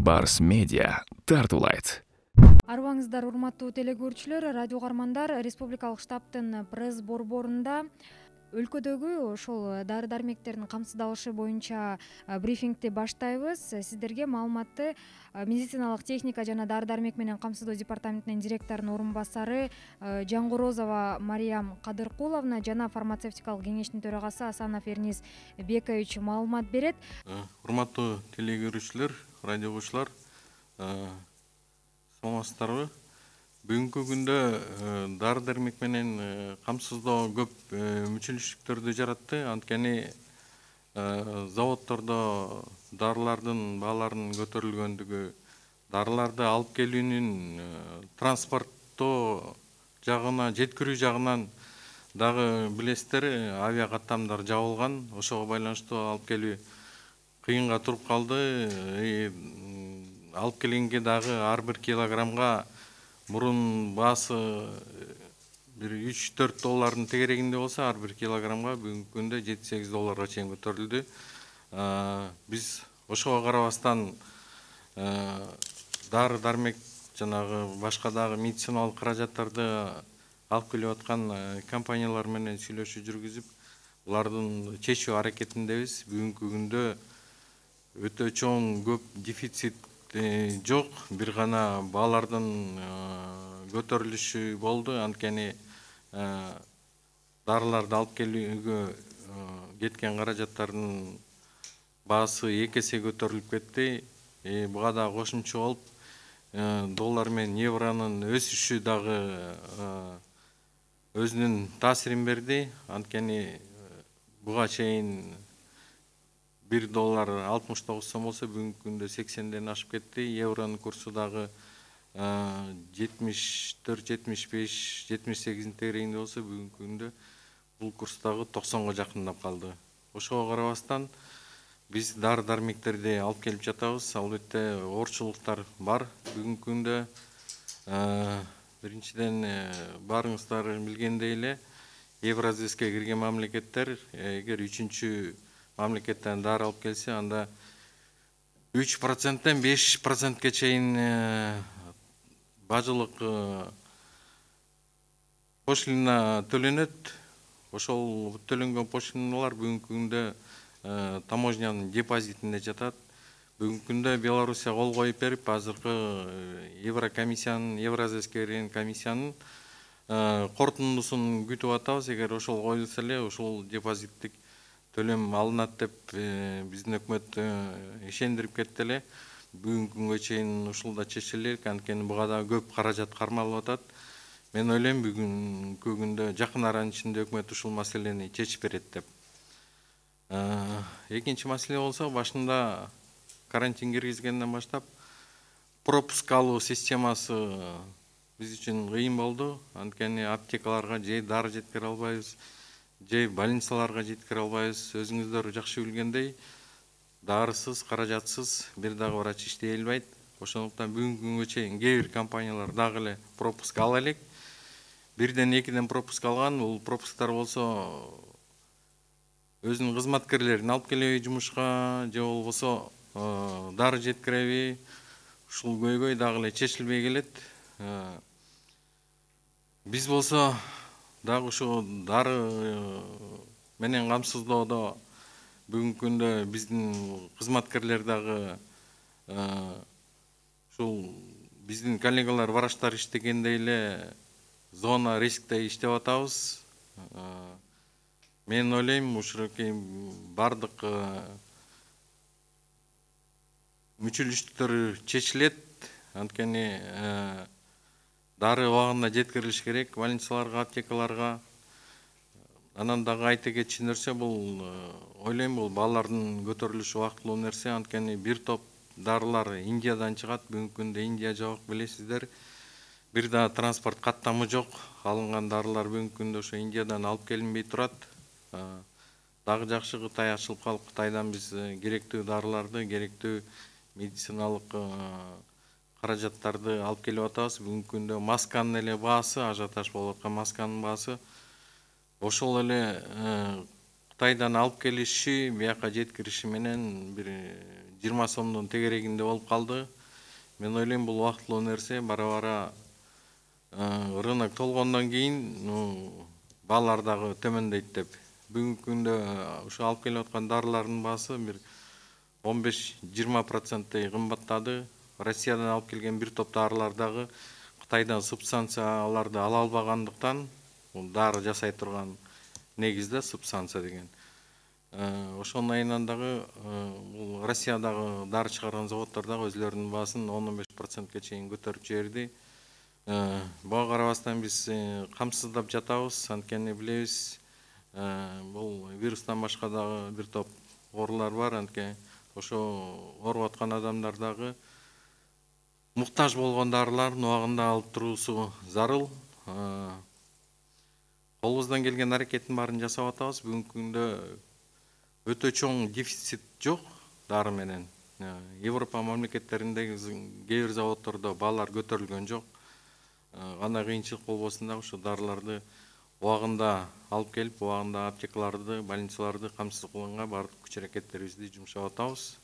Барс Медиа тартуулайт. Арыбаңыздар, урматтуу телекөрүүчүлөр, радио угармандар. Республикалык штабтын пресс борборунда өлкөдөгү ошол дары-дармектердин камсыздалышы боюнча брифингти баштайбыз. Сиздерге маалыматты медициналык техника жана дары-дармек менен камсыздоо департаментинин директорунун орун басары Жангорозова Мариям Кадыркуловна жана фармацевтикалык кеңештин төрагасы Асанов Эрнис Бекович маалымат берет. Урматтуу телекөрүүчүлөр, радио угуучулар, саламатсыздарбы? Бүгүнкү күндө дары-дармек менен камсыздоо көп мүчүлүштүктөрдү жаратты. Анткени заводдордо дарылардын бааларынын көтөрүлгөндүгү, дарыларды алып келүүнүн транспорттоо жагына, жеткирүү жагынан дагы билесиздер, авиа каттамдар жабылган. Ошого байланыштуу алып келүү кыйынга туруп калды. Алып келгенге дагы ар бир килограммга мурун баасы бир $3-4 тегерегинде болсо, ар бир килограммга бүгүнкү күндө $7-8 чейин көтөрүлдү. Биз ошого карабастан дары-дармек жанагы башка дагы медициналык каражаттарды алып келип аткан компаниялар менен сүйлөшүү жүргүзүп, булардын чечүү аракетиндебиз. Бүгүнкү күндө өтө чоң көп дефицит жок, бир гана баалардын көтөрүлүшү болду. Анткени дарыларды алып келүүгө кеткен каражаттардын баасы 2 эсе көтөрүлүп кетти. Буга да кошумча болуп, доллар менен евронун өсүшү дагы өзүнүн таасирин берди. Анткени буга чейин $1 69 сом болсо, бүгүнкү күндө 80ден ашып кетти. Евронун курсу дагы 74, 75, 78 тегерегинде болсо, бүгүнкү күндө бул курс дагы 90го жакындап калды. Ошого карабастан биз дары-дармектерди алып келип жатабыз. Албетте оорчулуктар бар. Бүгүнкү күндө биринчиден баарыңыздар билгендей эле, Евразеске кирген мамлекеттер эгер 3-чү мамлекеттен дары алып келсе, анда 3%-тен 5%-ке чейин бажылык пошлина төлөнөт. Ошол төлөнгөн пошлиналар бүгүнкү күндө таможнянын депозитинде жатат. Бүгүнкү күндө Белоруссия кол коюп берип, азыркы Еврокомиссиянын, Евразеске кирген комиссиянын корутундусун күтүп атабыз. Эгер ошол коюлса эле, ушул депозиттик төлөм алынат деп биздин өкмөт ишендирип кетти эле. Бүгүнкү күнгө чейин ушул да чечилет, анткени буга да көп каражат кармалып атат. Мен ойлойм, бүгүнкү күндө жакын аранын ичинде өкмөт ушул маселени чечип берет деп. Экинчи маселе болсо, башында карантин киргизгенден баштап пропуск алуу системасы биз үчүн кыйын болду. Анткени аптекаларга же дары жеткире албайбыз, же больницаларга жеткире албайбыз. Өзүңүздөр жакшы билгендей, дарысыз, каражатсыз бир дагы врач иштей албайт. Ошондуктан бүгүнкү күнгө чейин кээ бир компаниялар дагы эле пропуск ала элек. 1-ден 2-ден пропуск алган. Бул пропусктар болсо өзүнүн кызматкерлерин алып келеби жумушка, же болбосо дары жеткиреби, ушул көйгөй дагы эле чечилбей келет. Биз болсо дагы ушу дары менен камсыздоодо бүгүнкү күндө биздин кызматкерлер дагы ушул биздин коллегалар, врачтар иштегендей эле зона рискте иштеп атабыз. Мен ойлойм, ушураки бардык мүчүлүштүктөр чечилет. Анткени дары убагында жеткирилиш керек больницаларга, аптекаларга. Анан дагы айта кетчү нерсе, бул ойлойм, бул баалардын көтөрүлүшү убактылуу нерсе. Анткени бир топ дарылар Индиядан чыгат. Бүгүнкү күндө Индия жок, билесиздер. Бир да транспорт каттамы жок. Алынган дарылар бүгүнкү күндө ошо Индиядан алып келинбей турат. Дагы жакшы, Кытай ачылып калып, Кытайдан биз керектүү дарыларды, керектүү медициналык каражаттарды алып келип атабыз. Бүгүнкү күндө масканын эле баасы, ажиотаж болуп аткан масканын баасы ошол эле Кытайдан алып келиши, бияка жеткириши менен бир 20 сомдун тегерегинде болуп калды. Мен ойлойм бул убактылуу нерсе, бара рынок толгондон кийин баалар дагы төмөндөйт деп. Бүгүнкү күндө ушу алып келип аткан дарылардын баасы бир 15-20% кымбаттады. Россиядан алып келген бир топ дарылар дагы Кытайдан субстанцияларды ала албагандыктан, дары жасай турган негизде субстанция деген. Ошонун айынан дагы бул Россиядагы дары чыгарган заводдор дагы өзлөрүнүн баасын 10-15%ке чейин көтөрүп жиберди. Буга карабастан биз камсыздап жатабыз, анткени билебиз, бул вирустан башка дагы бир топ оорулар бар, анткени ошо ооруп аткан адамдар дагы муктаж болгон дарыларын убагында алып туруусу зарыл. Колубуздан келген аракеттин баарын жасап атабыз. Бүгүнкү күндө өтө чоң дефицит жок дары менен. Европа мамлекеттериндеги кээ бир заводдордо баалар көтөрүлгөн жок. Кандай кыйынчылык болбосун дагы ушу дарыларды убагында алып келип, убагында аптекаларды, больницаларды камсыз кылганга баардык күч аракеттерибизди жумшап атабыз.